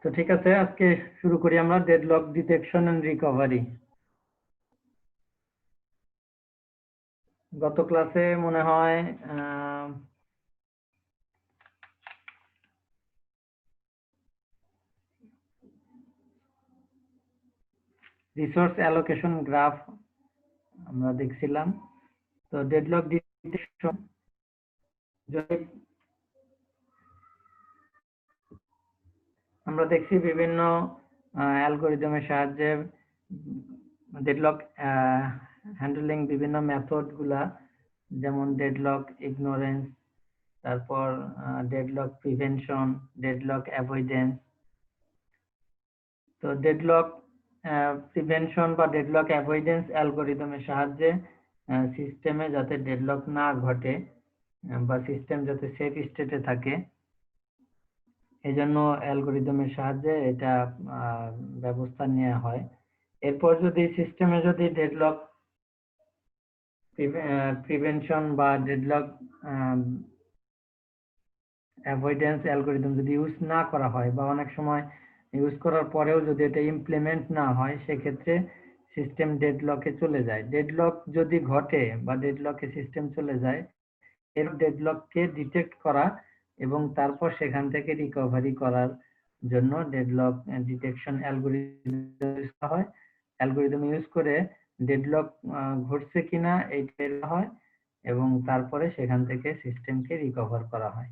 তো ঠিক আছে, আজকে শুরু করি আমরা ডেডলক ডিটেকশন এন্ড রিকভারি। গত ক্লাসে মনে হয় রিসোর্স অ্যালোকেশন গ্রাফ আমরা দেখছিলাম। তো ডেডলক ডিটেকশন আমরা দেখছি বিভিন্ন অ্যালগরিদমের সাহায্যে ডেডলক হ্যান্ডলিং বিভিন্ন মেথড গুলা, যেমন ডেডলক ইগনোরেন্স, তারপর ডেডলক প্রিভেনশন, ডেডলক অ্যাভয়েডেন্স। তো ডেডলক প্রিভেনশন বা ডেডলক অ্যাভয়েডেন্স অ্যালগরিদমের সাহায্যে সিস্টেমে যাতে ডেডলক না ঘটে বা সিস্টেম যাতে সেফ স্টেটে থাকে, এজন্য অ্যালগরিদমের সাহায্যে এটা ব্যবস্থা নেওয়া হয়। এরপর যদি সিস্টেমে যদি ডেডলক প্রিভেনশন বা ডেডলক অ্যাভয়েডেন্স অ্যালগরিদম যদি ইউজ না করা হয় বা অনেক সময় ইউজ করার পরেও যদি এটা ইমপ্লিমেন্ট না হয়, সেক্ষেত্রে সিস্টেম ডেডলকে চলে যায়। ডেডলক যদি ঘটে বা ডেডলকে সিস্টেম চলে যায়, এর ডেডলককে ডিটেক্ট করা এবং তারপর সেখান থেকে রিকভারি করার জন্য ডেডলক ডিটেকশন অ্যালগরিদম ইউজ করা হয়। অ্যালগরিদম ইউজ করে ডেডলক ঘটছে কিনা এইটা বের হয় এবং তারপরে সেখান থেকে সিস্টেমকে রিকভার করা হয়।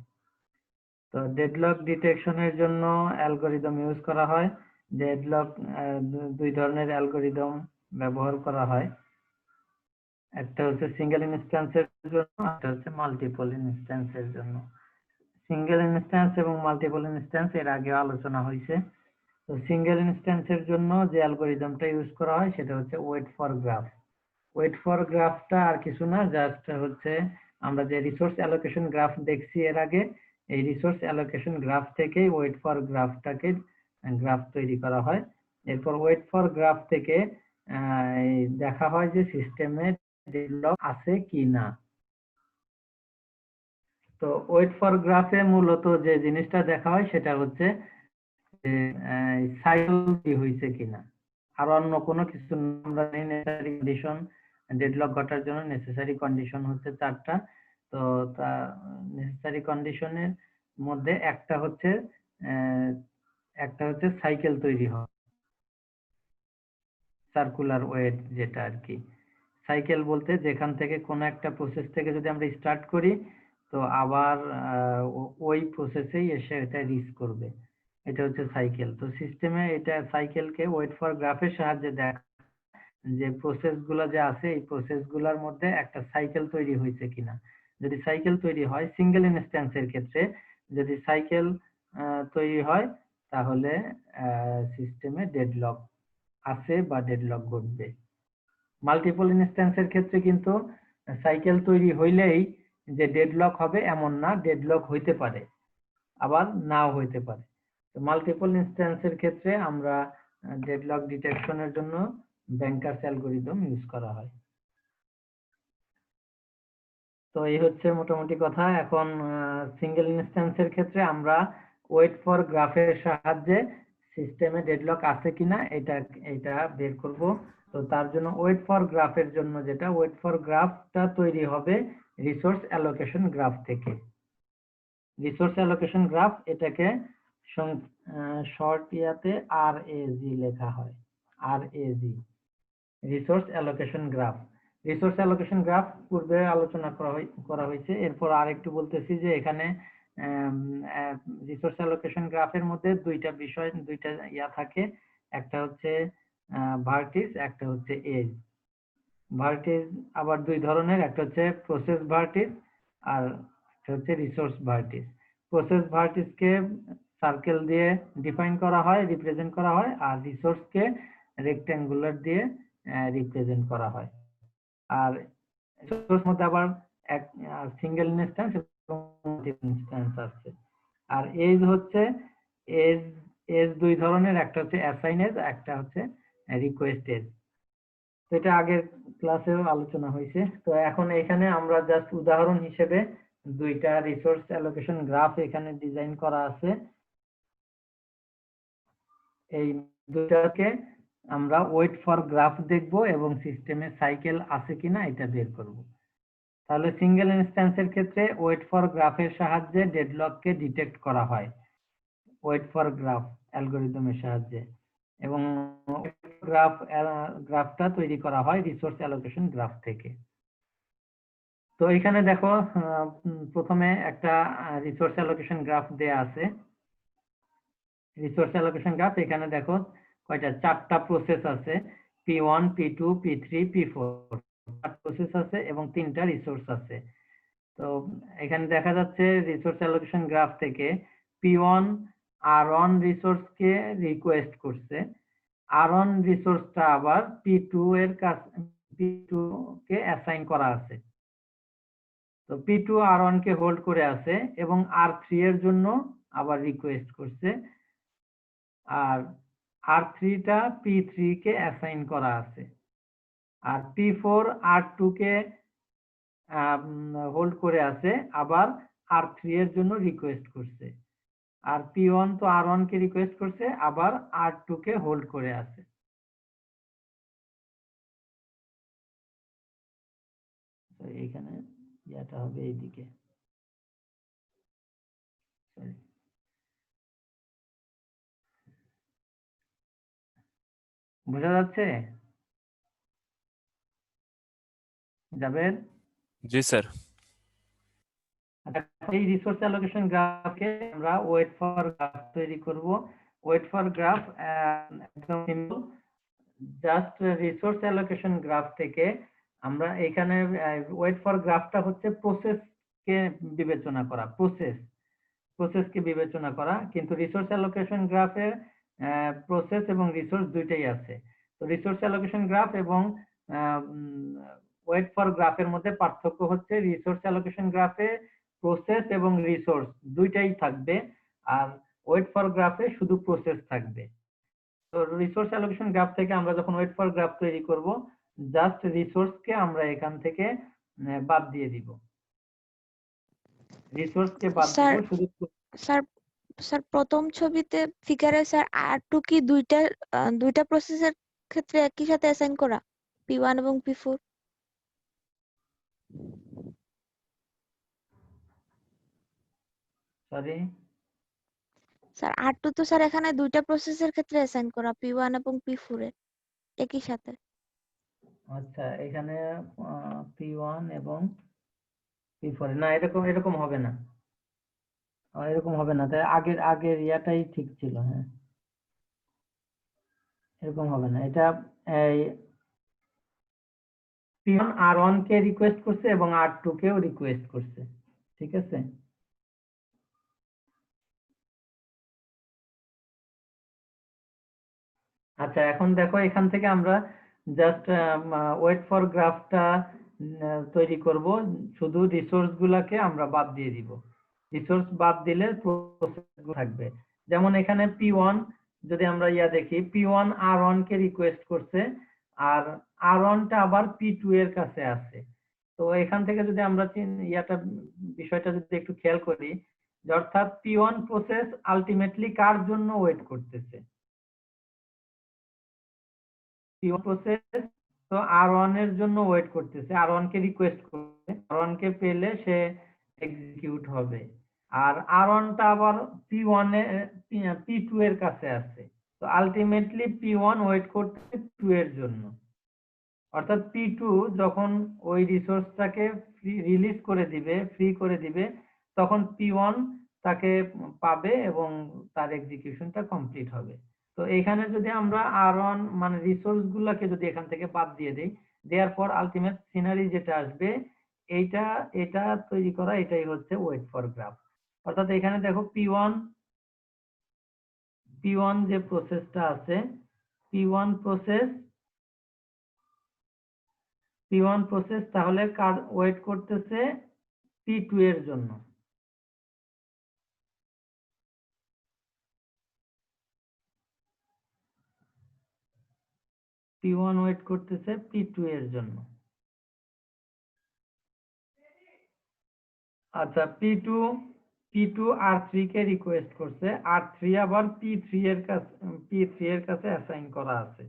তো ডেডলক ডিটেকশনের জন্য অ্যালগরিদম ইউজ করা হয়। ডেডলক দুই ধরনের অ্যালগরিদম ব্যবহার করা হয়, একটা হচ্ছে সিঙ্গেল ইনস্ট্যান্সের জন্য, একটা হচ্ছে মাল্টিপল ইনস্ট্যান্সের জন্য। সিঙ্গেল ইনস্ট্যান্স এবং মাল্টিপল ইনস্ট্যান্স এর আগে আলোচনা হয়েছে। তো সিঙ্গেল ইনস্ট্যান্সের জন্য যে অ্যালগরিদমটা ইউজ করা হয় সেটা হচ্ছে wait for graph. Wait for গ্রাফটা আর কিছু না, জাস্ট হচ্ছে আমরা যে রিসোর্স অ্যালোকেশন গ্রাফ দেখছি এর আগে, এই রিসোর্স অ্যালোকেশন গ্রাফ থেকেই ওয়েট ফর গ্রাফটাকে গ্রাফ তৈরি করা হয়। এরপর ওয়েট ফর গ্রাফ থেকে দেখা হয় যে সিস্টেমে ডেডলক আছে কি না। তো ওয়েট ফর গ্রাফে মূলত যে জিনিসটা দেখা হয় সেটা হচ্ছে যে সাইকেল হয়েছে কিনা, আর অন্য কোনো কিছু আমরা নেসেসারি কন্ডিশন ডেডলক ঘটার জন্য নেসেসারি কন্ডিশন হচ্ছে 4টা। তো তা নেসেসারি কন্ডিশনের মধ্যে একটা হচ্ছে সাইকেল তৈরি হয়, সার্কুলার ওয়েট যেটা আর কি। সাইকেল বলতে যেখান থেকে কোনো একটা প্রসেস থেকে যদি আমরা স্টার্ট করি, তো আবার ওই প্রসেসেই এসে এটা রিচ করবে, এটা হচ্ছে সাইকেল। তো সিস্টেমে এটা সাইকেলকে ওয়েট ফর গ্রাফের সাহায্যে দেখা যে প্রসেস গুলা যে আছে এই প্রসেস গুলার মধ্যে একটা সাইকেল তৈরি হয়েছে কিনা। যদি সাইকেল তৈরি হয় সিঙ্গেল ইনস্ট্যান্সের ক্ষেত্রে, যদি সাইকেল তৈরি হয় তাহলে সিস্টেমে ডেডলক আছে বা ডেডলক ঘটবে। মাল্টিপল ইনস্ট্যান্সের ক্ষেত্রে কিন্তু সাইকেল তৈরি হইলেই যে ডেডলক হবে এমন না, ডেডলক হইতে পারে আবার নাও হইতে পারে। তো মাল্টিপল ইনস্ট্যান্সের ক্ষেত্রে আমরা ডেডলক ডিটেকশনের জন্য ব্যাংকার্স অ্যালগরিদম ইউজ করা হয়। তো এই হচ্ছে মোটামুটি কথা। এখন সিঙ্গেল ইনস্ট্যান্সের ক্ষেত্রে আমরা ওয়েট ফর গ্রাফের সাহায্যে সিস্টেমে ডেডলক আছে কিনা এটা বের করব। তো তার জন্য ওয়েট ফর গ্রাফের জন্য যেটা ওয়েট ফর গ্রাফটা তৈরি হবে রিসোর্স অ্যালোকেশন গ্রাফ থেকে। রিসোর্স অ্যালোকেশন গ্রাফ এটাকে শর্ট ইয়াতে আরএজি লেখা হয়, RAG, resource allocation graph. Resource allocation graph পূর্বে আলোচনা করা হয়েছে। এরপর আরেকটু বলতেছি যে এখানে রিসোর্স অ্যালোকেশন গ্রাফের মধ্যে দুইটা ইয়া থাকে, একটা হচ্ছে ভার্টিস, একটা হচ্ছে এজ। ভার্টিস আবার দুই ধরনের, একটা হচ্ছে প্রসেস ভার্টিস আর একটা হচ্ছে রিসোর্স ভার্টিস। প্রসেস ভার্টিসকে সার্কেল দিয়ে ডিফাইন করা হয়, রিপ্রেজেন্ট করা হয়, আর রিসোর্সকে রেক্ট্যাঙ্গুলার দিয়ে রিপ্রেজেন্ট করা হয়। আর রিসোর্স মধ্যে আবার এক সিঙ্গেল ইনস্ট্যান্স এবং মাল্টিপল ইনস্ট্যান্স আছে। আর এজ হচ্ছে এজ দুই ধরনের, একটা হচ্ছে অ্যাসাইন এজ, একটা হচ্ছে রিকোয়েস্ট এজ। তো এটা আগের ক্লাসেও আলোচনা হয়েছে। তো এখন এখানে আমরা জাস্ট উদাহরণ হিসেবে দুইটা রিসোর্স অ্যালোকেশন গ্রাফ এখানে ডিজাইন করা আছে। এই দুটাকে আমরা ওয়েট ফর গ্রাফ দেখব এবং সিস্টেমে সাইকেল আছে কিনা এটা বের করব। তাহলে সিঙ্গেল ইনস্ট্যান্সের ক্ষেত্রে ওয়েট ফর গ্রাফের সাহায্যে ডেডলককে ডিটেক্ট করা হয় ওয়েট ফর গ্রাফ অ্যালগরিদমের সাহায্যে, এবং গ্রাফটা তৈরি করা হয় রিসোর্স অ্যালোকেশন গ্রাফ থেকে। তো এখানে দেখো প্রথমে একটা রিসোর্স অ্যালোকেশন গ্রাফ দেয়া আছে। রিসোর্স অ্যালোকেশন গ্রাফ এখানে দেখো কয়টা, 4টা প্রসেস আছে, P1 P2 P3 P4, 4 process আছে এবং 3টা রিসোর্স আছে। তো এখানে দেখা যাচ্ছে রিসোর্স অ্যালোকেশন গ্রাফ থেকে P1 R1 রিসোর্সকে রিকোয়েস্ট করছে, R1 রিসোর্সটা আবার P2 এর কাছে, P2 কে অ্যাসাইন করা আছে। তো P2 R1 কে হোল্ড করে আছে এবং R3 এর জন্য আবার রিকোয়েস্ট করছে, আর R3 টা P3 কে অ্যাসাইন করা আছে, আর P4 R2 কে হোল্ড করে আছে, আবার R3 এর জন্য রিকোয়েস্ট করছে, আর P1 তো R1 কে রিকোয়েস্ট করছে, আবার R2 কে হোল্ড করে আছে। তো এইখানে এটা হবে এইদিকে, বোঝা যাচ্ছে জাবেদ? জি স্যার। এই রিসোর্স অ্যালোকেশন গ্রাফকে আমরা ওয়েট ফর গ্রাফ তৈরি করব। ওয়েট ফর গ্রাফ একদম simple, just resource allocation graph থেকে আমরা এখানে ওয়েট ফর গ্রাফটা হচ্ছে প্রসেসকে বিবেচনা করা, প্রসেসকে বিবেচনা করা, কিন্তু রিসোর্স অ্যালোকেশন গ্রাফে প্রসেস এবং রিসোর্স দুইটাই আছে। তো রিসোর্স অ্যালোকেশন গ্রাফ এবং ওয়েট ফর গ্রাফের মধ্যে পার্থক্য হচ্ছে রিসোর্স অ্যালোকেশন গ্রাফে প্রসেস এবং রিসোর্স দুইটাই থাকবে, আর ওয়েট ফর গ্রাফে শুধু প্রসেস থাকবে। তো রিসোর্স অ্যালোকেশন গ্রাফ থেকে আমরা যখন ওয়েট ফর গ্রাফ তৈরি করব, জাস্ট রিসোর্সকে আমরা এখান থেকে বাদ দিয়ে দিব, রিসোর্সকে বাদ দিব, শুধু স্যার স্যার প্রথম ছবিতে ফিগারে স্যার R2 কি দুইটা প্রসেসের ক্ষেত্রে একই সাথে অ্যাসাইন করা, P1 এবং P4? সরি স্যার R2 তো স্যার এখানে দুইটা প্রসেসের ক্ষেত্রে অ্যাসাইন করা, P1 এবং P4 এ একই সাথে। আচ্ছা, এখানে P1 এবং P4 না, এরকম এরকম হবে না, এরকম হবে না, তাই আগের ইয়াটাই ঠিক ছিল। হ্যাঁ, এরকম হবে না, এটা এই P1 R1 কে রিকোয়েস্ট করছে এবং R2 কেও রিকোয়েস্ট করছে, ঠিক আছে? আচ্ছা, এখন দেখো এখান থেকে আমরা জাস্ট ওয়েট ফর গ্রাফটা তৈরি করব, শুধু রিসোর্স গুলাকে আমরা বাদ দিয়ে দিব, রিসোর্স বাদ দিলে প্রসেস থাকবে। যেমন এখানে P1 যদি আমরা দেখি, P1 R1 কে রিকোয়েস্ট করছে, আর R1 টা আবার P2 এর কাছে আছে। তো এখান থেকে যদি আমরা বিষয়টা যদি একটু খেয়াল করি, যে অর্থাৎ P1 প্রসেস আলটিমেটলি কার জন্য ওয়েট করতেছে, P1 প্রসেস তো R1 এর জন্য ওয়েট করতেছে, R1 কে রিকোয়েস্ট করছে, R1 কে পেলে সে এক্সিকিউট হবে, আর R1 টা আবার P1 এ P2 এর কাছে আছে। তো আলটিমেটলি P1 ওয়েট করতেছে P2 এর জন্য, অর্থাৎ P2 যখন ওই রিসোর্সটাকে রিলিজ করে দিবে, ফ্রি করে দিবে, তখন P1 তাকে পাবে এবং তার এক্সিকিউশনটা কমপ্লিট হবে। তো এখানে যদি আমরা R1 মানে রিসোর্স গুলাকে যদি এখান থেকে বাদ দিয়ে দেই, দেওয়ার পর আলটিমেট সিনারি যেটা আসবে, এটা তৈরি করা, এটাই হচ্ছে ওয়েট ফর গ্রাফ। অর্থাৎ এখানে দেখো P1 যে প্রসেসটা আছে, P1 প্রসেস তাহলে কার ওয়েট করতেছে? P2 এর জন্য। P1 ওয়েট করতেছে P2 এর জন্য। আচ্ছা, P2 P2 R3 কে রিকোয়েস্ট করছে, R3 আবার P3 এর কাছে অ্যাসাইন করা আছে।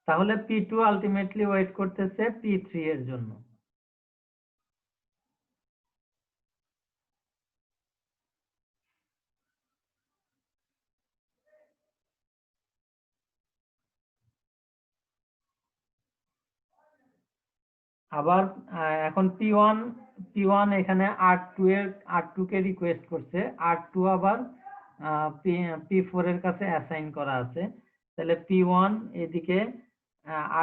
তাহলে P2 আলটিমেটলি ওয়েট করতেছে P3 এর জন্য। আবার এখন P1 এখানে R2 কে রিকোয়েস্ট করছে, R2 আবার P4 এর কাছে অ্যাসাইন করা আছে। তাহলে P1 এদিকে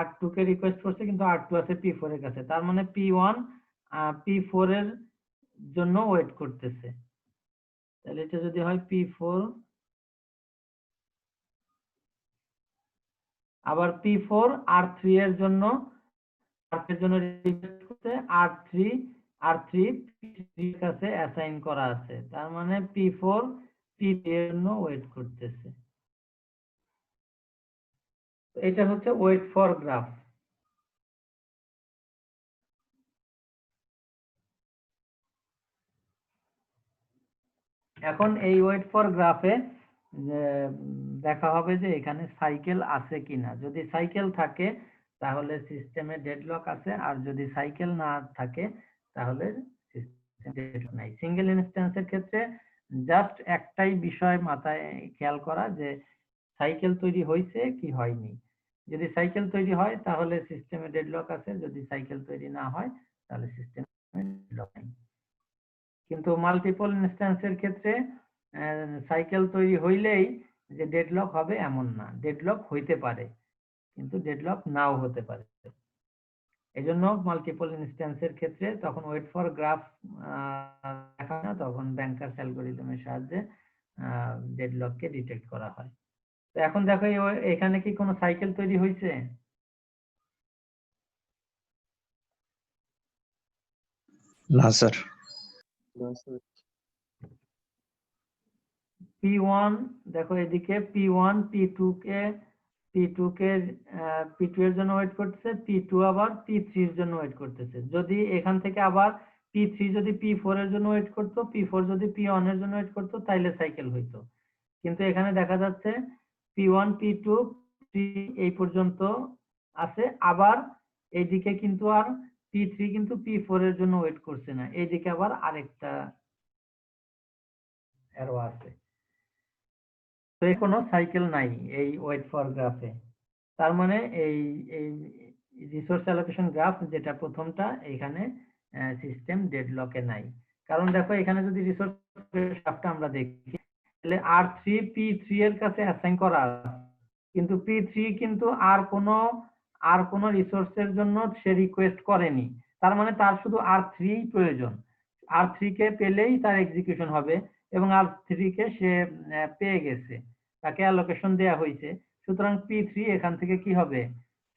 R2 কে রিকোয়েস্ট করছে, কিন্তু R2 আছে P4 এর কাছে, তার মানে P1 P4 এর জন্য ওয়েট করতেছে। তাহলে এটা যদি হয় P4, আবার P4 R3 এর জন্য রিকোয়েস্ট করতে, R3 P3 এর কাছে অ্যাসাইন করা আছে, তার মানে P4 P3 এর জন্য ওয়েট করতেছে। এটা হচ্ছে ওয়েট ফর গ্রাফ। এখন এই ওয়েট ফর গ্রাফে দেখা হবে যে এখানে সাইকেল আছে কিনা। যদি সাইকেল থাকে তাহলে সিস্টেমে ডেডলক আছে, আর যদি সাইকেল না থাকে তাহলে সিস্টেমে ডেডলক নাই। সিঙ্গেল ইনস্ট্যান্সের ক্ষেত্রে জাস্ট একটাই বিষয় মাথায় খেয়াল করা যে সাইকেল তৈরি হয়েছে কি হয়নি। যদি সাইকেল তৈরি হয় তাহলে সিস্টেমে ডেডলক আছে, যদি সাইকেল তৈরি না হয় তাহলে সিস্টেমে ডেডলক নাই। কিন্তু মাল্টিপল ইনস্ট্যান্সের ক্ষেত্রে সাইকেল তৈরি হইলেই যে ডেডলক হবে এমন না, ডেডলক হইতে পারে কিন্তু ডেডলক নাও হতে পারে। এজন্য মাল্টিপল ইনস্ট্যান্সের ক্ষেত্রে তখন ওয়েট ফর গ্রাফ দেখা না, তখন ব্যাংকার্স অ্যালগরিদমের সাহায্যে ডেডলককে ডিটেক্ট করা হয়। তো এখন দেখো এখানে কি কোনো সাইকেল তৈরি হয়েছে? না স্যার। P1 দেখো এদিকে P1 P2 এর জন্য ওয়েট করতেছে, P2 আবার P3 এর জন্য ওয়েট করতেছে। যদি এখান থেকে আবার P3 যদি P4 এর জন্য ওয়েট করতো, P4 যদি P1 এর জন্য ওয়েট করতো, তাইলে সাইকেল হইতো। কিন্তু এখানে দেখা যাচ্ছে P1 P2 P3 এই পর্যন্ত আছে, আবার এইদিকে কিন্তু আর P3 কিন্তু P4 এর জন্য ওয়েট করছে না, এইদিকে আবার আরেকটা অ্যারো আছে। তো কোনো সাইকেল নাই এই ওয়েট ফর গ্রাফে। তার মানে এই রিসোর্স অ্যালোকেশন গ্রাফ যেটা প্রথমটা, এখানে সিস্টেম ডেডলকে নাই। কারণ দেখো এখানে যদি রিসোর্স গ্রাফটা আমরা দেখি, তাহলে R3 P3 এর কাছে অ্যাসাইন করা আছে, কিন্তু P3 কিন্তু আর কোনো রিসোর্সের জন্য সে রিকোয়েস্ট করেনি। তার মানে তার শুধু R3 প্রয়োজন, R3 কে পেলেই তার এক্সিকিউশন হবে, এবং R3 কে সে পেয়ে গেছে, তাকে অ্যালোকেশন দেয়া হয়েছে। সুতরাং P3 এখান থেকে কি হবে,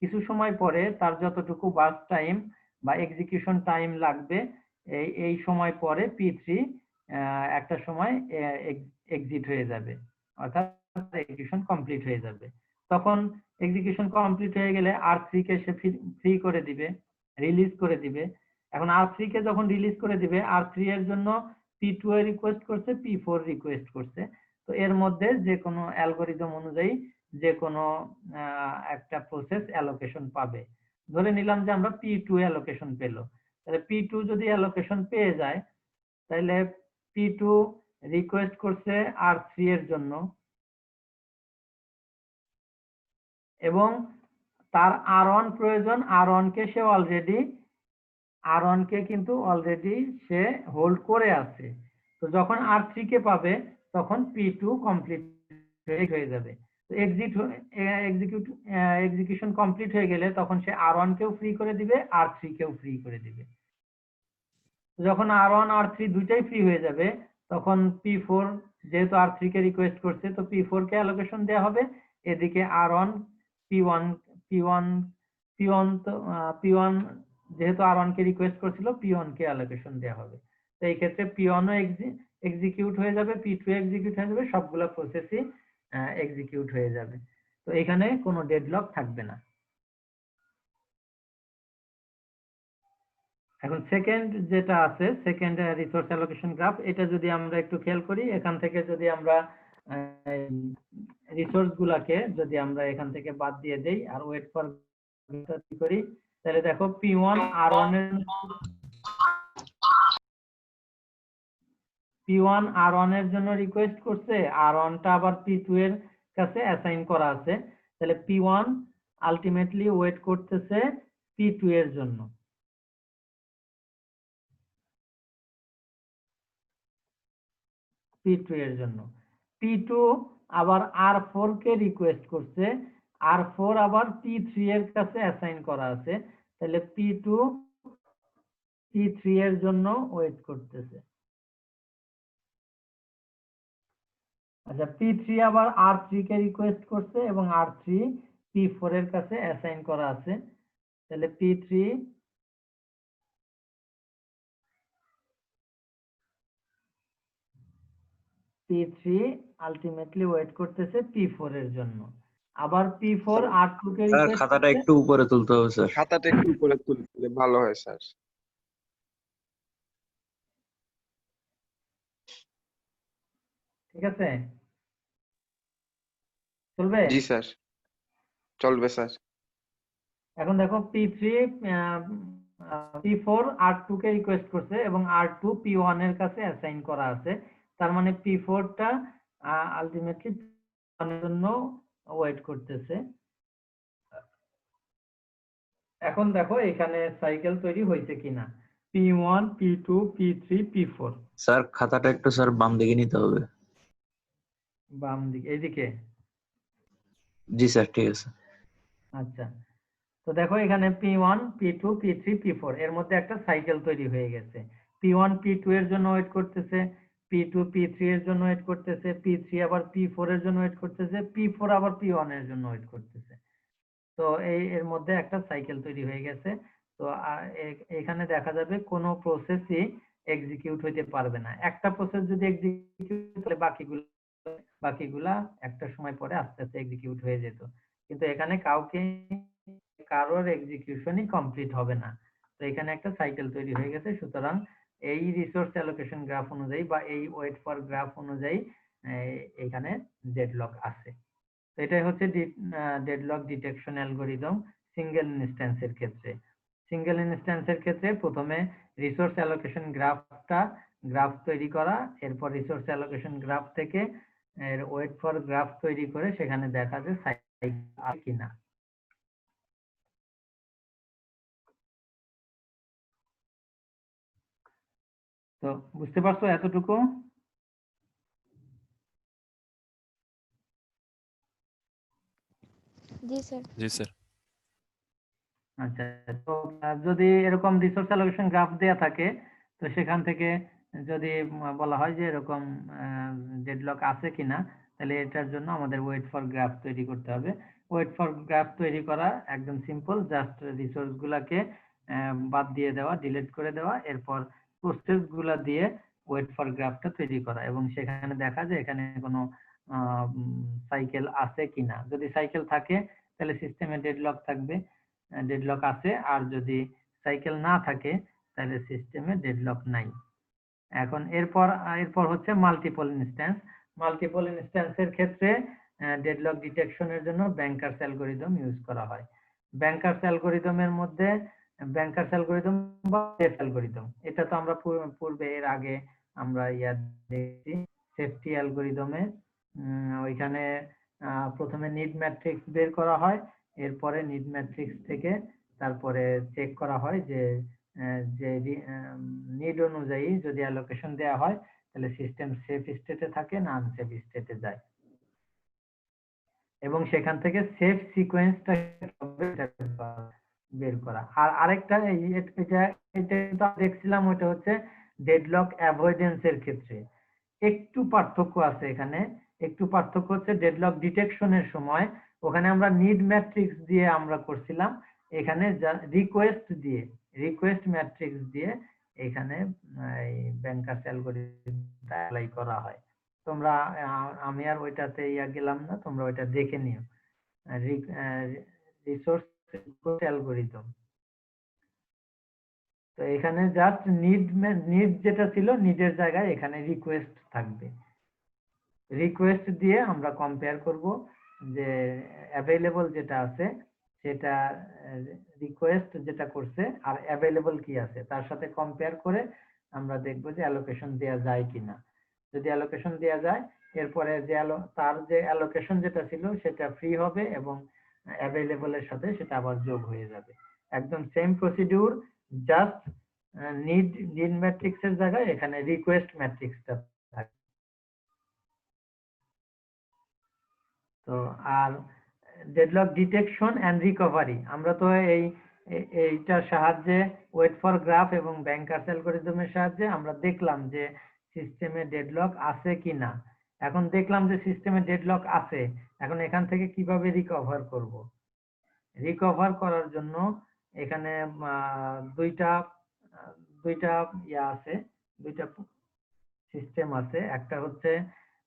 কিছু সময় পরে তার যতটুকু বার্স্ট টাইম বা এক্সিকিউশন টাইম লাগবে, এই সময় পরে P3 একটা সময় এক্সিট হয়ে যাবে, অর্থাৎ এক্সিকিউশন কমপ্লিট হয়ে যাবে। তখন এক্সিকিউশন কমপ্লিট হয়ে গেলে R3 কে সে ফ্রি করে দিবে, রিলিজ করে দিবে। এখন R3 কে যখন রিলিজ করে দিবে, R3 এর জন্য P2 এ রিকোয়েস্ট করছে, P4 রিকোয়েস্ট করছে। তো এর মধ্যে যে কোনো অ্যালগরিদম অনুযায়ী যে কোনো একটা প্রসেস অ্যালোকেশন পাবে। ধরে নিলাম যে আমরা P2 অ্যালোকেশন পেলো, তাহলে P2 যদি অ্যালোকেশন পেয়ে যায়, তাহলে P2 রিকোয়েস্ট করছে R3 এর জন্য, এবং তার R1 প্রয়োজন, R1 কে সে R1 কে কিন্তু অলরেডি সে হোল্ড করে আছে। তো যখন R3 কে পাবে তখন P2 কমপ্লিট হয়ে যাবে। তো এক্সিকিউশন কমপ্লিট হয়ে গেলে তখন সে R1 কেও ফ্রি করে দিবে, R3 কেও ফ্রি করে দিবে। যখন R1 R3 দুইটাই ফ্রি হয়ে যাবে, তখন P4 যেহেতু R3 কে রিকোয়েস্ট করছে, তো P4 কে অ্যালোকেশন দেওয়া হবে। এদিকে R1 P1 যেহেতু R1 কে রিকোয়েস্ট করছিল, P1 কে অ্যালোকেশন দেওয়া হবে। তো এই ক্ষেত্রে P1 ও এক্সিকিউট হয়ে যাবে, P2 এক্সিকিউট হয়ে যাবে, সবগুলা প্রসেসই এক্সিকিউট হয়ে যাবে। তো এখানে কোনো ডেডলক থাকবে না। এখন সেকেন্ড যেটা আছে, সেকেন্ড রিসোর্স অ্যালোকেশন গ্রাফ, এটা যদি আমরা একটু খেয়াল করি, এখান থেকে যদি আমরা রিসোর্স গুলাকে যদি আমরা এখান থেকে বাদ দিয়ে দেই আর ওয়েট ফর করি, তাহলে দেখো P1 R1 এর P1 R1 এর জন্য রিকোয়েস্ট করছে, R1 টা আবার P2 এর কাছে অ্যাসাইন করা আছে, তাহলে P1 আলটিমেটলি ওয়েট করতেছে P2 এর জন্য। P2 এর জন্য P2 আবার R4 কে রিকোয়েস্ট করছে, R4 আবার P3 এর কাছে অ্যাসাইন করা আছে, তাহলে P2 P3 এর জন্য ওয়েট করতেছে। আচ্ছা, P3 আবার R3 কে রিকোয়েস্ট করছে এবং R3 P4 এর কাছে অ্যাসাইন করা আছে, তাহলে P3 আলটিমেটলি ওয়েট করতেছে P4 এর জন্য। আবার P4 R2 কে স্যার রিকোয়েস্ট খাতাটা করছে, একটু উপরে তুলতে হবে স্যার। খাতাটা একটু উপরে তুললে ভালো হয় স্যার। ঠিক আছে, চলবে? জি স্যার, চলবে স্যার। এখন দেখো P4 R2 কে রিকোয়েস্ট করছে এবং R2 P1 এর কাছে অ্যাসাইন করা আছে, তার মানে P4 টা আলটিমেটলি P1 এর জন্য ওয়েট করতেছে। এখন দেখো এখানে সাইকেল তৈরি হয়েছে কিনা, P1 P2 P3 P4। Sir খাতাটা একটু স্যার বাম দিকে নিতে হবে। বাম দিকে, এইদিকে? জি স্যার ঠিক আছে। আচ্ছা, তো দেখো এখানে P1 P2 P3 P4 এর মধ্যে একটা সাইকেল তৈরি হয়ে গেছে। P1 P2 এর জন্য ওয়েট করতেছে, P2 P3 এর জন্য ওয়েট করতেছে, P3 আবার P4 এর জন্য ওয়েট করতেছে, P4 আবার P1 এর জন্য ওয়েট করতেছে। তো এর মধ্যে একটা সাইকেল তৈরি হয়ে গেছে। তো এখানে দেখা যাবে কোনো প্রসেসই এক্সিকিউট হইতে পারবে না। একটা প্রসেস যদি এক্সিকিউট করে বাকিগুলা একটা সময় পরে আস্তে আস্তে এক্সিকিউট হয়ে যেত, কিন্তু এখানে কারোর এক্সিকিউশনই কমপ্লিট হবে না। তো এখানে একটা সাইকেল তৈরি হয়ে গেছে, সুতরাং এই রিসোর্স অ্যালোকেশন গ্রাফ অনুযায়ী বা এই ওয়েট ফর গ্রাফ অনুযায়ী এখানে ডেডলক আছে। তো এটাই হচ্ছে ডেডলক ডিটেকশন অ্যালগরিদম সিঙ্গেল ইনস্ট্যান্সের ক্ষেত্রে। সিঙ্গেল ইনস্ট্যান্সের ক্ষেত্রে প্রথমে রিসোর্স অ্যালোকেশন গ্রাফ তৈরি করা, এরপর রিসোর্স অ্যালোকেশন গ্রাফ থেকে এর ওয়েট ফর গ্রাফ তৈরি করে সেখানে দেখা যায় সাইকেল আছে কিনা। তো বুঝতে পারছো এতটুকু? জি স্যার। জি স্যার। আচ্ছা, তো যদি এরকম রিসোর্স অ্যালোকেশন গ্রাফ দেয়া থাকে, তো সেখান থেকে যদি বলা হয় যে এরকম ডেডলক আছে কিনা, তাহলে এটার জন্য আমাদের ওয়েট ফর গ্রাফ তৈরি করতে হবে। ওয়েট ফর গ্রাফ তৈরি করা একদম সিম্পল, জাস্ট রিসোর্স গুলাকে বাদ দিয়ে দেওয়া, ডিলিট করে দেওয়া, এরপর প্রসেস গুলা দিয়ে ওয়েট ফর গ্রাফটা তৈরি করা এবং সেখানে দেখা যায় এখানে কোনো সাইকেল আছে কিনা। যদি সাইকেল থাকে তাহলে সিস্টেমে ডেডলক থাকবে, ডেডলক আছে, আর যদি সাইকেল না থাকে তাহলে সিস্টেমে ডেডলক নাই। এখন এরপর হচ্ছে মাল্টিপল ইনস্ট্যান্স। মাল্টিপল ইনস্ট্যান্সের ক্ষেত্রে ডেডলক ডিটেকশনের জন্য ব্যাংকার্স অ্যালগরিদম ইউজ করা হয়। ব্যাংকার্স অ্যালগরিদমের মধ্যে ব্যাংকার্স অ্যালগরিদম বা সেফ অ্যালগরিদম, এটা তো আমরা পূর্বে এর আগে আমরা দেখছি সেফটি অ্যালগরিদমে। ওইখানে প্রথমে নিড ম্যাট্রিক্স বের করা হয়, এরপরে নিড ম্যাট্রিক্স থেকে তারপরে চেক করা হয় যে নিড অনুযায়ী যদি অ্যালোকেশন দেওয়া হয় তাহলে সিস্টেম সেফ স্টেটে থাকে না আনসেফ স্টেটে যায়, এবং সেখান থেকে সেফ সিকোয়েন্সটা বের করা। আর আরেকটা এটা দেখছিলাম, ওটা হচ্ছে ডেডলক অ্যাভয়েডেন্সের ক্ষেত্রে একটু পার্থক্য আছে। এখানে একটু পার্থক্য হচ্ছে ডেডলক ডিটেকশনের সময় ওখানে আমরা নিড ম্যাট্রিক্স দিয়ে আমরা করছিলাম, এখানে রিকোয়েস্ট ম্যাট্রিক্স দিয়ে এখানে এই ব্যাংকার্স অ্যালগরিদমটা অ্যাপ্লাই করা হয়। তোমরা আমি আর ওইটাতে গেলাম না, তোমরা ওইটা দেখে নিও। রিসোর্স অ্যালগরিদম তো এখানে জাস্ট নিড যেটা ছিল নিডের জায়গায় এখানে রিকোয়েস্ট থাকবে। রিকোয়েস্ট দিয়ে আমরা কম্পেয়ার করব যে অ্যাভেলেবল যেটা আছে সেটা রিকোয়েস্ট যেটা করছে আর অ্যাভেলেবল কি আছে তার সাথে কম্পেয়ার করে আমরা দেখব যে অ্যালোকেশন দেয়া যায় কিনা। যদি অ্যালোকেশন দেয়া যায় এরপরে যে তার যে অ্যালোকেশন যেটা ছিল সেটা ফ্রি হবে এবং অ্যাভেলেবলের সাথে সেটা আবার যোগ হয়ে যাবে। একদম সেম প্রসিডিউর, জাস্ট নিড ম্যাট্রিক্সের জায়গায় এখানে রিকোয়েস্ট ম্যাট্রিক্সটা থাকে। তো আর ডেডলক ডিটেকশন এন্ড রিকভারি আমরা তো এইটার সাহায্যে ওয়েট ফর গ্রাফ এবং ব্যাংকার্স অ্যালগরিদমের সাহায্যে আমরা দেখলাম যে সিস্টেমে ডেডলক আছে কিনা। এখন দেখলাম যে সিস্টেমে ডেডলক আছে, এখন এখান থেকে কিভাবে রিকভার করব। রিকভার করার জন্য এখানে দুইটা আছে, দুইটা সিস্টেম আছে। একটা হচ্ছে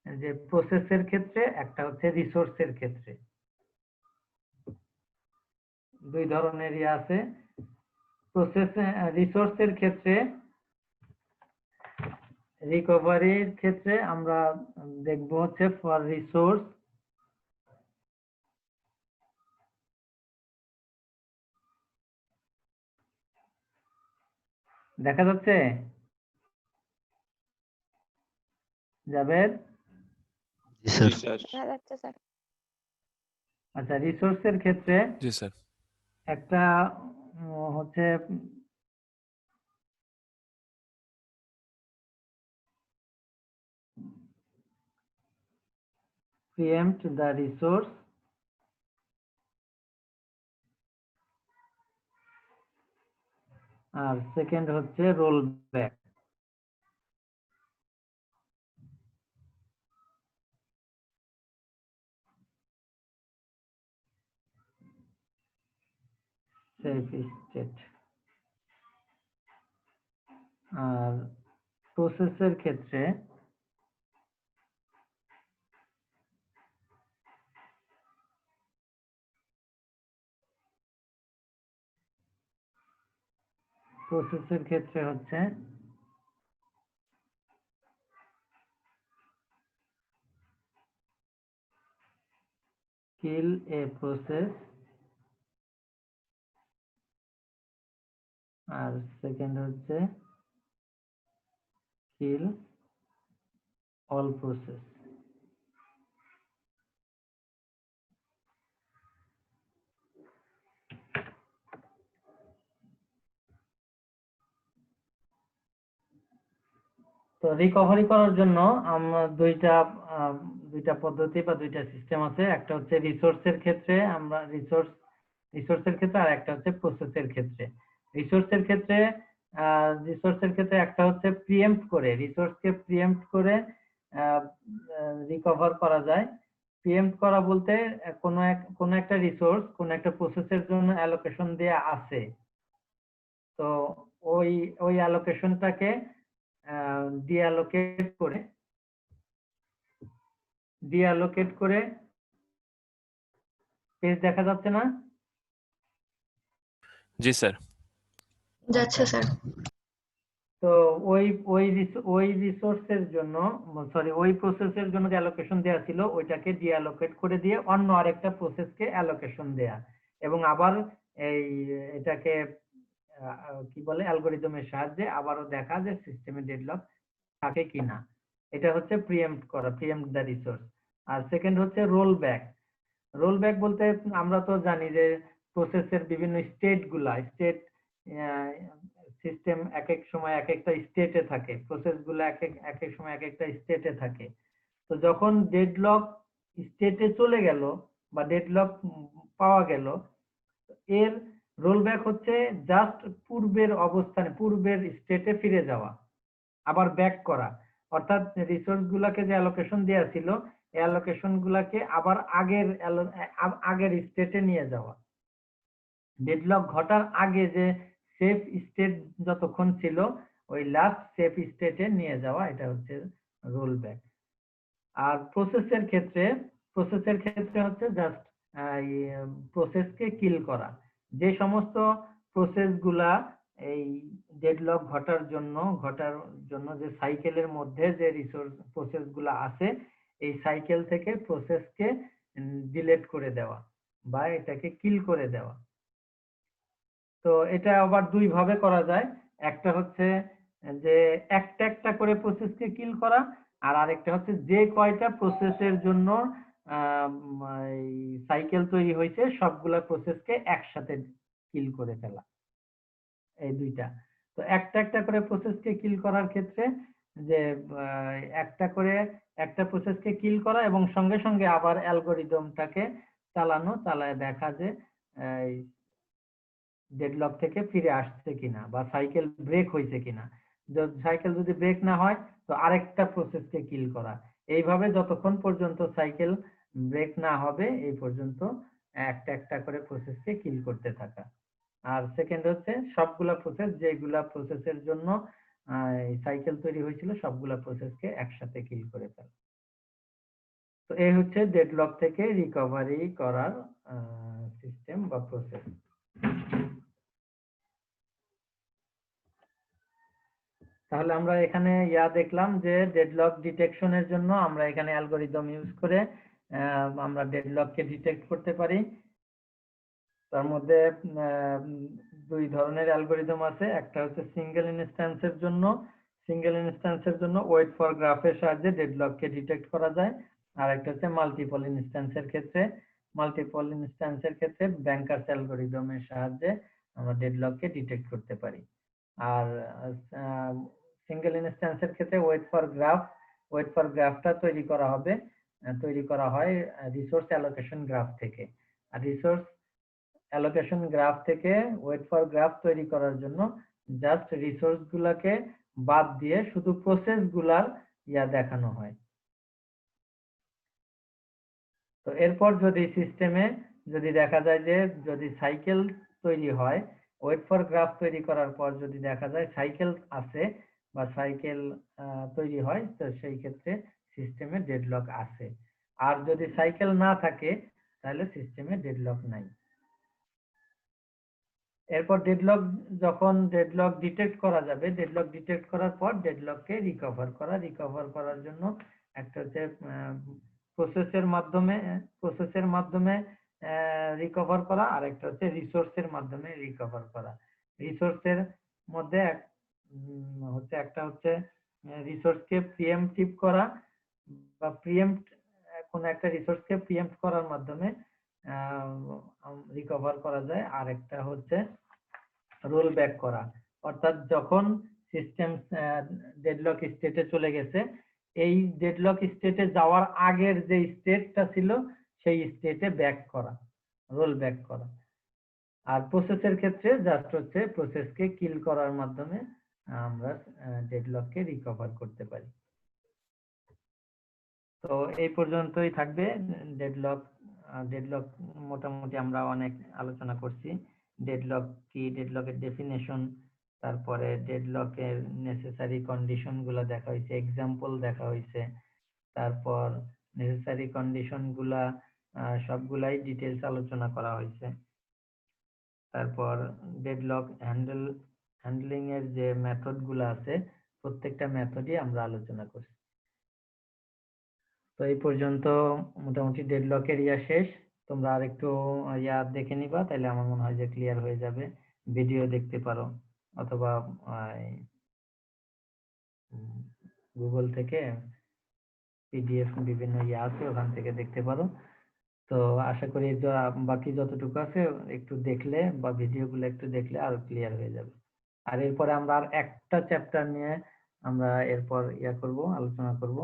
যে প্রসেসের ক্ষেত্রে, একটা হচ্ছে রিসোর্সের ক্ষেত্রে। দুই ধরনের আছে। প্রসেস রিসোর্সের ক্ষেত্রে রিকভারির ক্ষেত্রে আমরা দেখব হচ্ছে ফর রিসোর্স দেখা যাচ্ছে জাভেদ? জি স্যার। জি স্যার। দেখা যাচ্ছে স্যার। আচ্ছা, রিসোর্সের ক্ষেত্রে জি স্যার। একটা হচ্ছে preempt the resource আর সেকেন্ড হচ্ছে রোল ব্যাক। Safe state. আর প্রসেসের ক্ষেত্রে হচ্ছে kill a process আর সেকেন্ড হচ্ছে kill all process। তো রিকভারি করার জন্য আমরা দুইটা পদ্ধতি বা দুইটা সিস্টেম আছে। একটা হচ্ছে রিসোর্সের ক্ষেত্রে আমরা রিসোর্সের ক্ষেত্রে আর একটা হচ্ছে প্রসেসের ক্ষেত্রে। রিসোর্সের ক্ষেত্রে একটা হচ্ছে প্রিএম্প্ট করে, রিসোর্সকে প্রিএম্প্ট করে রিকভার করা যায়। প্রিএম্প্ট করা বলতে কোনো একটা রিসোর্স কোন একটা প্রসেসের জন্য অ্যালোকেশন দেয়া আছে, তো ওই অ্যালোকেশনটাকে ডিঅ্যালোকেট করে পেজ দেখা যাচ্ছে না? জি স্যার। যাচ্ছে স্যার। তো ওই রিসোর্সের জন্য ওই প্রসেসের জন্য যে অ্যালোকেশন দেয়া ছিল ওইটাকে ডিঅ্যালোকেট করে দিয়ে অন্য আরেকটা প্রসেসকে অ্যালোকেশন দেয়া এবং আবার এটাকে কি বলে অ্যালগরিদমের সাহায্যে আবারও দেখা যে সিস্টেমে ডেডলক থাকে কিনা। এটা হচ্ছে pre-empt the resource. R second হচ্ছে রোল ব্যাক। রোল ব্যাক বলতে আমরা তো জানি যে প্রসেসের বিভিন্ন স্টেট সিস্টেম এক এক সময় এক একটা স্টেটে থাকে, প্রসেসগুলো এক এক সময় এক একটা স্টেটে থাকে। তো যখন ডেডলক স্টেটে চলে গেল বা ডেডলক পাওয়া গেল, এর রোলব্যাক হচ্ছে জাস্ট পূর্বের স্টেটে ফিরে যাওয়া, আবার ব্যাক করা। অর্থাৎ রিসোর্স গুলাকে যে অ্যালোকেশন দেয়া ছিল এই অ্যালোকেশন গুলাকে আবার আগের স্টেটে নিয়ে যাওয়া। ডেডলক ঘটার আগে যে সেফ স্টেট যতক্ষণ ছিল ওই লাস্ট সেফ স্টেটে নিয়ে যাওয়া, এটা হচ্ছে রোল ব্যাক। আর প্রসেসের ক্ষেত্রে হচ্ছে জাস্ট প্রসেসকে কিল করা। যে সমস্ত প্রসেস গুলা এই ডেডলক ঘটার জন্য যে সাইকেলের মধ্যে যে রিসোর্স প্রসেস গুলা আছে এই সাইকেল থেকে প্রসেসকে ডিলিট করে দেওয়া বা এটাকে কিল করে দেওয়া। তো এটা আবার দুই ভাবে করা যায়, একটা হচ্ছে যে একটা একটা করে প্রসেসকে কিল করা, আর আরেকটা হচ্ছে যে কয়টা প্রসেসের জন্য সাইকেল তৈরি হয়েছে সবগুলা প্রসেসকে একসাথে কিল করে ফেলা, এই দুইটা। তো একটা একটা করে প্রসেসকে কিল করার ক্ষেত্রে যে একটা প্রসেসকে কিল করা এবং সঙ্গে সঙ্গে আবার অ্যালগরিদমটাকে চালায় দেখা যে ডেডলক থেকে ফিরে আসছে কিনা বা সাইকেল ব্রেক হয়েছে কিনা। সাইকেল যদি ব্রেক না হয় তো আরেকটা প্রসেসকে কিল করা, এইভাবে যতক্ষণ পর্যন্ত সাইকেল ব্রেক না হবে এই পর্যন্ত একটা একটা করে প্রসেসকে কিল করতে থাকা। আর সেকেন্ড হচ্ছে সবগুলা প্রসেস যেগুলা প্রসেসের জন্য সাইকেল তৈরি হয়েছিল সবগুলা প্রসেসকে একসাথে কিল করে ফেলা। তো এই হচ্ছে ডেডলক থেকে রিকভারি করার সিস্টেম বা প্রসেস। তাহলে আমরা এখানে দেখলাম যে ডেডলক ডিটেকশনের জন্য আমরা এখানে অ্যালগরিদম ইউজ করে আমরা ডেডলককে ডিটেক্ট করতে পারি। তার মধ্যে দুই ধরনের অ্যালগরিদম আছে, একটা হচ্ছে সিঙ্গেল ইনস্ট্যান্সের জন্য ওয়েট ফর গ্রাফের সাহায্যে ডেডলককে ডিটেক্ট করা যায়, আর একটা হচ্ছে মাল্টিপল ইনস্ট্যান্সের ক্ষেত্রে ব্যাংকার্স অ্যালগরিদমের সাহায্যে আমরা ডেডলককে ডিটেক্ট করতে পারি। আর সিঙ্গেল ইনস্ট্যান্সের ক্ষেত্রে ওয়েট ফর গ্রাফটা তৈরি করা হয় রিসোর্স অ্যালোকেশন গ্রাফ থেকে। আর রিসোর্স অ্যালোকেশন গ্রাফ থেকে ওয়েট ফর গ্রাফ তৈরি করার জন্য জাস্ট রিসোর্স গুলাকে বাদ দিয়ে শুধু প্রসেস গুলার দেখানো হয়। তো এরপর যদি সিস্টেমে যদি দেখা যায় যে যদি সাইকেল তৈরি হয়, ওয়েট ফর গ্রাফ তৈরি করার পর যদি দেখা যায় সাইকেল আছে বা সাইকেল তৈরি হয়, তো সেই ক্ষেত্রে সিস্টেমে ডেডলক আছে। আর যদি সাইকেল না থাকে তাহলে সিস্টেমে ডেডলক নাই। এরপর যখন ডেডলক ডিটেক্ট করা যাবে, ডেডলক ডিটেক্ট করার পর ডেডলককে রিকভার করার জন্য একটা হচ্ছে প্রসেসের মাধ্যমে রিকভার করা, আর একটা হচ্ছে রিসোর্সের মাধ্যমে রিকভার করা। রিসোর্সের মধ্যে একটা হচ্ছে রিসোর্সকে প্রিএম্পটিভ করা বা কোন একটা রিসোর্সকে প্রিএম্প্ট করার মাধ্যমে রিকভার করা যায়, আর একটা হচ্ছে রোল ব্যাক করা, অর্থাৎ যখন সিস্টেম ডেডলক স্টেটে চলে গেছে এই ডেডলক স্টেটে যাওয়ার আগের যে স্টেটটা ছিল সেই স্টেটে রোল ব্যাক করা। আর প্রসেসের ক্ষেত্রে জাস্ট হচ্ছে প্রসেসকে কিল করার মাধ্যমে আমরা ডেডলককে রিকভার করতে পারি। তো এই পর্যন্তই থাকবে ডেডলক মোটামুটি আমরা অনেক আলোচনা করছি। ডেডলক কি, ডেডলকের ডেফিনেশন, তারপরে ডেডলকের নেসেসারি কন্ডিশন গুলা দেখা হয়েছে, এক্সাম্পল দেখা হয়েছে, তারপর নেসেসারি কন্ডিশন গুলা সবগুলাই ডিটেলস আলোচনা করা হয়েছে। তারপর ডেডলক হ্যান্ডলিং এর যে মেথড গুলা আছে প্রত্যেকটা মেথডই আমরা আলোচনা করছি। তো এই পর্যন্ত মোটামুটি ডেডলকের শেষ। তোমরা আর একটু দেখে নিবা, তাহলে আমার মনে হয় যে ক্লিয়ার হয়ে যাবে। ভিডিও দেখতে পারো অথবা গুগল থেকে পিডিএফ বিভিন্ন আছে ওখান থেকে দেখতে পারো। তো আশা করি বাকি যতটুকু আছে একটু দেখলে বা ভিডিওগুলো একটু দেখলে আরো ক্লিয়ার হয়ে যাবে। আর এরপরে আমরা আর একটা চ্যাপ্টার নিয়ে আমরা এরপর আলোচনা করব।